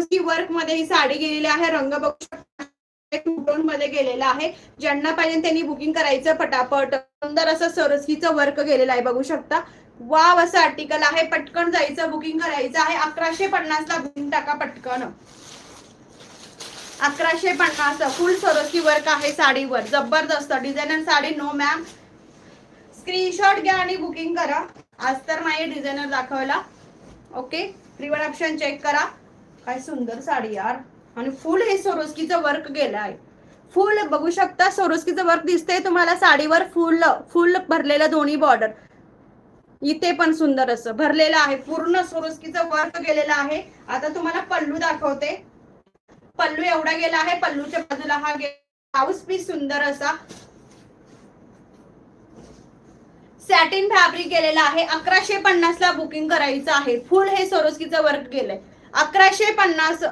Swarovski work मध्ये ही साडी गेलेली आहे. रंग बघू शकता टोन मध्ये गेलेला आहे. ज्यांना पाहिजे त्यांनी बुकिंग करायचं पटापट. सुंदर असं सरोस्कीचं वर्क गेलेलं आहे बघू शकता. वाव असं आर्टिकल आहे. पटकन जायचं बुकिंग करायचं आहे. 1150 ला बुकिंग टाका पटकन. 1150 फुल सरोस्की वर्क आहे साडीवर. जबरदस्त designer sari. No ma'am, screenshot घ्या आणि बुकिंग करा. आज तर नाही डिझायनर दाखवायला. ओके, प्रीवड ऑप्शन चेक करा. काय सुंदर साडी यार. आणि फुल हे सरोस्कीचं वर्क गेलं आहे. फुल बघू शकता सरोस्कीचं वर्क दिसतंय तुम्हाला साडीवर. फुल फुल भरलेलं दोन्ही बॉर्डर. इथे पण सुंदर असं भरलेलं आहे. पूर्ण सरोस्कीचं वर्क गेलेलं आहे. आता तुम्हाला पल्लू दाखवते. पल्लू एवढा गेला आहे. पल्लूच्या बाजूला हा ब्लाउज पीस सुंदर असा सॅटिन फॅब्रिक गेलेला आहे. 1150 ला बुकिंग करायचं आहे. फुल हे सरोस्कीचं वर्क गेलंय. 1150